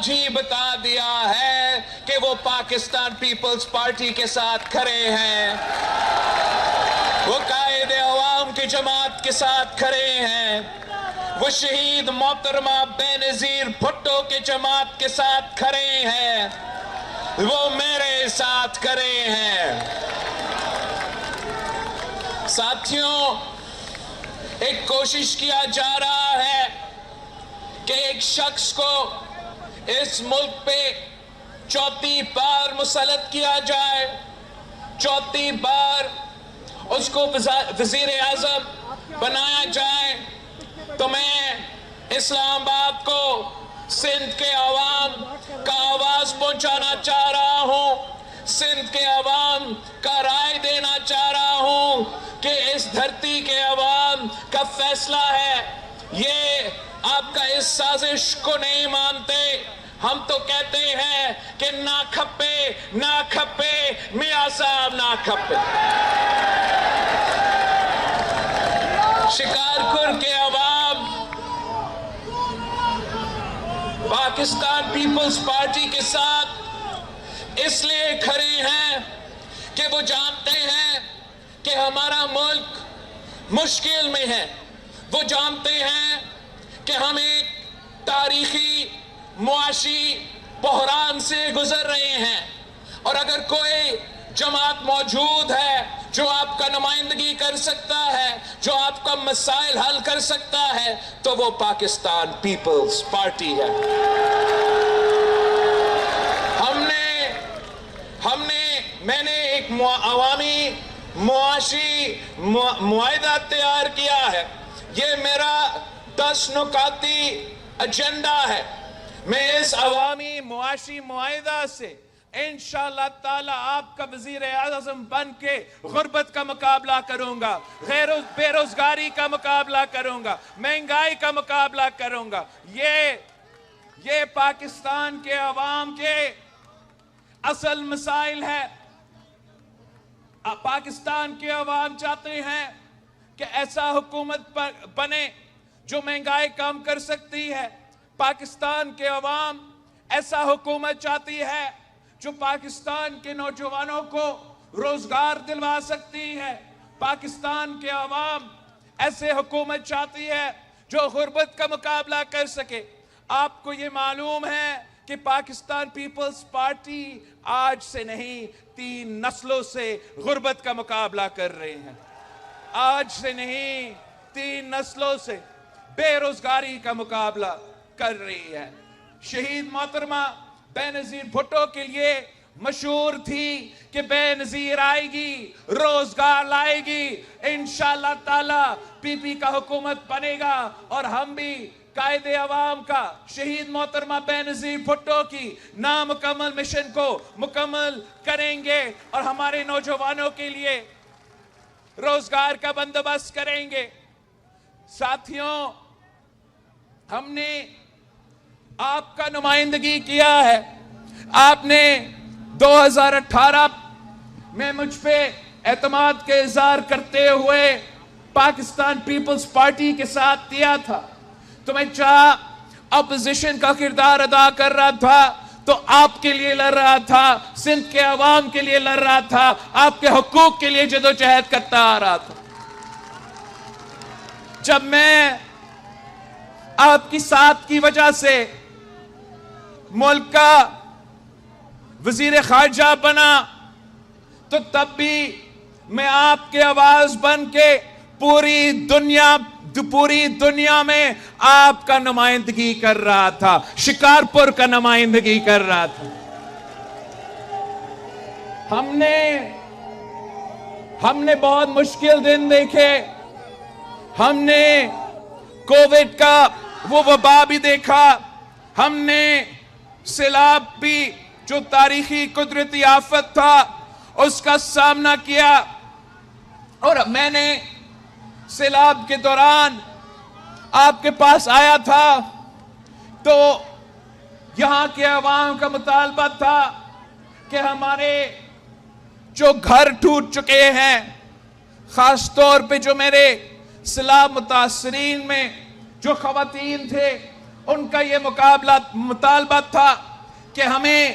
آج ہی بتا دیا ہے کہ وہ پاکستان پیپلز پارٹی کے ساتھ کھڑے ہیں، وہ قائد عوام کی جماعت کے ساتھ کھڑے ہیں، وہ شہید محترمہ بے نظیر بھٹو کی جماعت کے ساتھ کھڑے ہیں، وہ میرے ساتھ کھڑے ہیں۔ ساتھیوں، ایک کوشش کیا جا رہا ہے کہ ایک شخص کو اس ملک پہ چوتھی بار مسلط کیا جائے، چوتھی بار اس کو وزیر اعظم بنایا جائے۔ تو میں اسلام آباد کو، سندھ کے عوام کا آواز پہنچانا چاہ رہا ہوں، سندھ کے عوام کا رائے دینا چاہ رہا ہوں کہ اس دھرتی کے عوام کا فیصلہ ہے۔ یہ آپ کا اس سازش کو نہیں مانتے، ہم تو کہتے ہیں کہ نہ کھپے، نہ کھپے، میاں صاحب نہ کھپے۔ شکارپور کے عوام پاکستان پیپلز پارٹی کے ساتھ اس لیے کھڑے ہیں کہ وہ جانتے ہیں کہ ہمارا ملک مشکل میں ہے، وہ جانتے ہیں کہ ہم ایک تاریخی معاشی بحران سے گزر رہے ہیں، اور اگر کوئی جماعت موجود ہے جو آپ کا نمائندگی کر سکتا ہے، جو آپ کا مسائل حل کر سکتا ہے، تو وہ پاکستان پیپلز پارٹی ہے۔ میں نے ایک عوامی معاشی معاہدہ تیار کیا ہے، یہ میرا 10 نکاتی ایجنڈا ہے۔ میں اس عوامی معاشی معاہدہ سے انشاءاللہ تعالی آپ کا وزیر اعظم بن کے غربت کا مقابلہ کروں گا، بے روزگاری کا مقابلہ کروں گا، مہنگائی کا مقابلہ کروں گا۔ یہ پاکستان کے عوام کے اصل مسائل ہے۔ پاکستان کے عوام چاہتے ہیں کہ ایسا حکومت بنے جو مہنگائی کم کر سکتی ہے۔ پاکستان کے عوام ایسا حکومت چاہتی ہے جو پاکستان کے نوجوانوں کو روزگار دلوا سکتی ہے۔ پاکستان کے عوام ایسے حکومت چاہتی ہے جو غربت کا مقابلہ کر سکے۔ آپ کو یہ معلوم ہے کہ پاکستان پیپلز پارٹی آج سے نہیں 3 نسلوں سے غربت کا مقابلہ کر رہے ہیں، آج سے نہیں 3 نسلوں سے بے روزگاری کا مقابلہ کر رہی ہے۔ شہید محترمہ بے نظیر بھٹو کے لیے مشہور تھی کہ بے نظیر آئے گی، روزگار لائے گی، انشاءاللہ تعالی پی پی کا حکومت بنے گا، اور ہم بھی قائد عوام کا، شہید محترمہ بے نظیر بھٹو کی نامکمل مشن کو مکمل کریں گے، اور ہمارے نوجوانوں کے لیے روزگار کا بندوبست کریں گے۔ ساتھیوں، ہم نے آپ کا نمائندگی کیا ہے، آپ نے 2018 میں مجھ پہ اعتماد کا اظہار کرتے ہوئے پاکستان پیپلز پارٹی کے ساتھ دیا تھا، تو میں چاہا اپوزیشن کا کردار ادا کر رہا تھا، تو آپ کے لیے لڑ رہا تھا، سندھ کے عوام کے لیے لڑ رہا تھا، آپ کے حقوق کے لیے جدوجہد کرتا آ رہا تھا۔ جب میں آپ کی ساتھ کی وجہ سے ملک کا وزیر خارجہ بنا، تو تب بھی میں آپ کے آواز بن کے پوری دنیا میں آپ کا نمائندگی کر رہا تھا، شکارپور کا نمائندگی کر رہا تھا۔ ہم نے بہت مشکل دن دیکھے، ہم نے کووڈ کا وہ وبا بھی دیکھا، ہم نے سیلاب بھی جو تاریخی قدرتی آفت تھا اس کا سامنا کیا، اور میں نے سیلاب کے دوران آپ کے پاس آیا تھا تو یہاں کے عوام کا مطالبہ تھا کہ ہمارے جو گھر ٹوٹ چکے ہیں، خاص طور پہ جو میرے سیلاب متاثرین میں جو خواتین تھے، ان کا یہ مطالبہ تھا کہ ہمیں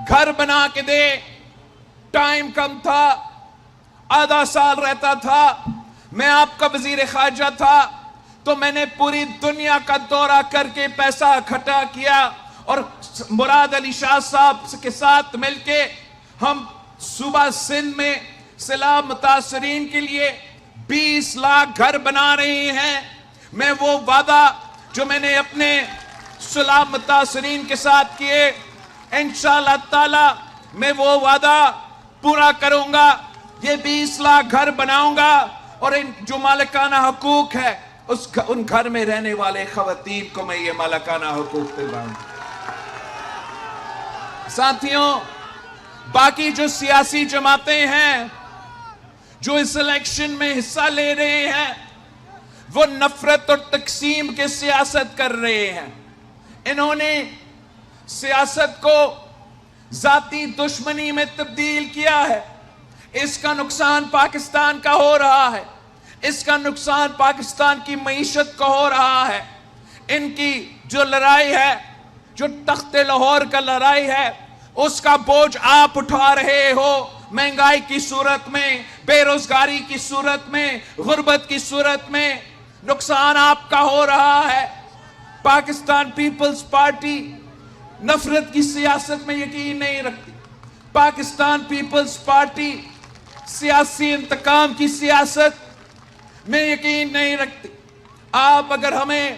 گھر بنا کے دے. ٹائم کم تھا، آدھا سال رہتا تھا. میں آپ کا وزیر خارجہ تھا تو میں نے پوری دنیا کا دورہ کر کے پیسہ اکٹھا کیا اور مراد علی شاہ صاحب کے ساتھ مل کے ہم صوبہ سندھ میں سیلاب متاثرین کے لیے 20 لاکھ گھر بنا رہے ہیں. میں وہ وعدہ جو میں نے اپنے سیلاب متاثرین کے ساتھ کیے، انشاءاللہ تعالی میں وہ وعدہ پورا کروں گا. یہ 20 لاکھ گھر بناؤں گا اور جو مالکانہ حقوق ہے ان گھر میں رہنے والے خواتین کو میں یہ مالکانہ حقوق دلاؤں گا. ساتھیوں، باقی جو سیاسی جماعتیں ہیں جو اس الیکشن میں حصہ لے رہے ہیں وہ نفرت اور تقسیم کے سیاست کر رہے ہیں. انہوں نے سیاست کو ذاتی دشمنی میں تبدیل کیا ہے. اس کا نقصان پاکستان کا ہو رہا ہے. اس کا نقصان پاکستان کی معیشت کو ہو رہا ہے. ان کی جو لڑائی ہے، جو تخت لاہور کا لڑائی ہے، اس کا بوجھ آپ اٹھا رہے ہو. مہنگائی کی صورت میں، بے روزگاری کی صورت میں، غربت کی صورت میں نقصان آپ کا ہو رہا ہے. پاکستان پیپلز پارٹی نفرت کی سیاست میں یقین نہیں رکھتی. پاکستان پیپلز پارٹی سیاسی انتقام کی سیاست میں یقین نہیں رکھتی. آپ اگر ہمیں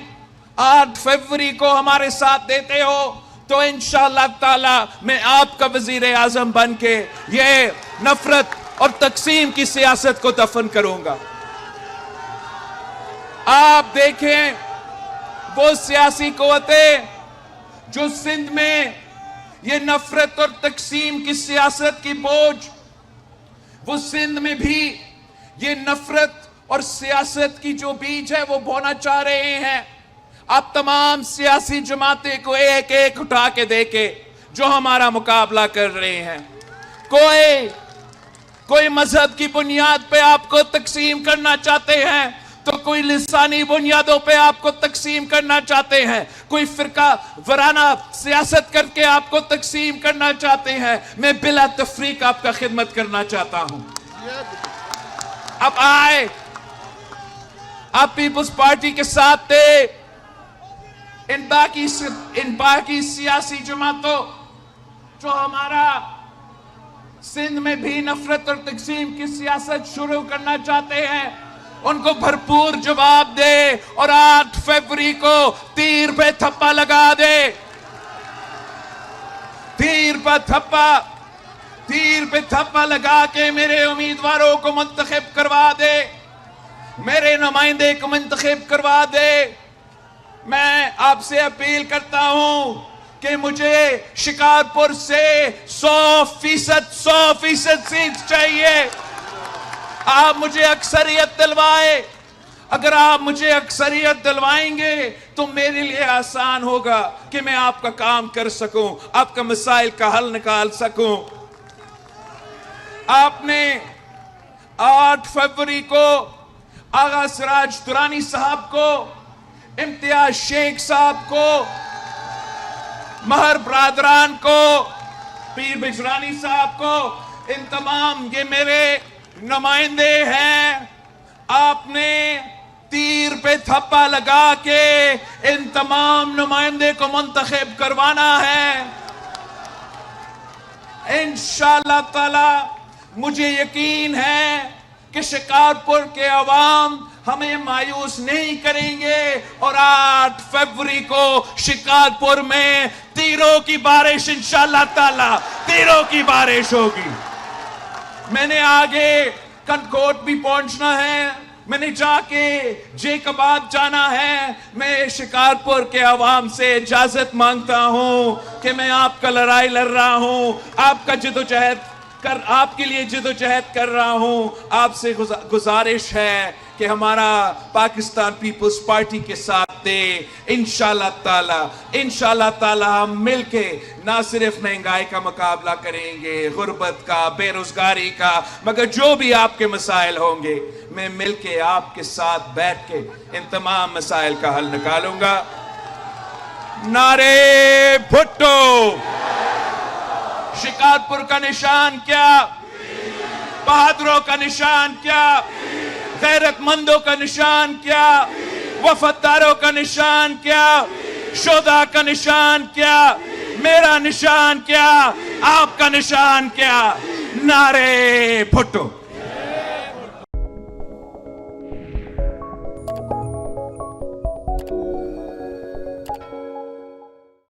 8 فروری کو ہمارے ساتھ دیتے ہو تو انشاءاللہ تعالی میں آپ کا وزیر اعظم بن کے یہ نفرت اور تقسیم کی سیاست کو دفن کروں گا. آپ دیکھیں وہ سیاسی قوتیں جو سندھ میں یہ نفرت اور تقسیم کی سیاست کی بوجھ، وہ سندھ میں بھی یہ نفرت اور سیاست کی جو بیج ہے وہ بونا چاہ رہے ہیں. آپ تمام سیاسی جماعتیں کو ایک ایک اٹھا کے دیکھے جو ہمارا مقابلہ کر رہے ہیں. کوئی مذہب کی بنیاد پہ آپ کو تقسیم کرنا چاہتے ہیں تو کوئی لسانی بنیادوں پہ آپ کو تقسیم کرنا چاہتے ہیں. کوئی فرقہ ورانہ سیاست کر کے آپ کو تقسیم کرنا چاہتے ہیں. میں بلا تفریق آپ کا خدمت کرنا چاہتا ہوں. اب آئے آپ پیپلز پارٹی کے ساتھ تھے. ان باقی سیاسی جماعتوں جو ہمارا سندھ میں بھی نفرت اور تقسیم کی سیاست شروع کرنا چاہتے ہیں، ان کو بھرپور جواب دے اور 8 فروری کو تیر پہ تھپا لگا دے. تیر پہ تھپا لگا کے میرے امیدواروں کو منتخب کروا دے، میرے نمائندے کو منتخب کروا دے. میں آپ سے اپیل کرتا ہوں کہ مجھے شکارپور سے 100% سیٹ چاہیے. آپ مجھے اکثریت دلوائے. اگر آپ مجھے اکثریت دلوائیں گے تو میرے لیے آسان ہوگا کہ میں آپ کا کام کر سکوں، آپ کا مسائل کا حل نکال سکوں. آپ نے 8 فروری کو آغا سراج درانی صاحب کو، امتیاز شیخ صاحب کو، مہر برادران کو، پیر بجرانی صاحب کو، ان تمام یہ میرے نمائندے ہیں. آپ نے تیر پہ تھپا لگا کے ان تمام نمائندے کو منتخب کروانا ہے. انشاءاللہ تعالی مجھے یقین ہے کہ شکارپور کے عوام ہمیں مایوس نہیں کریں گے اور 8 فروری کو شکارپور میں تیروں کی بارش انشاءاللہ تعالی تیروں کی بارش ہوگی. میں نے آگے کنکوٹ بھی پہنچنا ہے، میں نے جا کے جیکباد جانا ہے. میں شکارپور کے عوام سے اجازت مانگتا ہوں کہ میں آپ کا لڑائی لڑ رہا ہوں، آپ کا آپ کے لیے جد و جہد کر رہا ہوں. آپ سے گزارش ہے کہ ہمارا پاکستان پیپلز پارٹی کے ساتھ دے. انشاءاللہ تعالی ہم مل کے نہ صرف مہنگائی کا مقابلہ کریں گے، غربت کا، بے روزگاری کا، مگر جو بھی آپ کے مسائل ہوں گے میں مل کے آپ کے ساتھ بیٹھ کے ان تمام مسائل کا حل نکالوں گا. نعرے بھٹو. شکارپور کا نشان کیا؟ بہادروں کا نشان کیا؟ غیرت مندوں کا نشان کیا؟ وفاداروں کا نشان کیا؟ شہداء کا نشان کیا؟ میرا نشان کیا؟ آپ کا نشان کیا؟ نعرے بھٹو.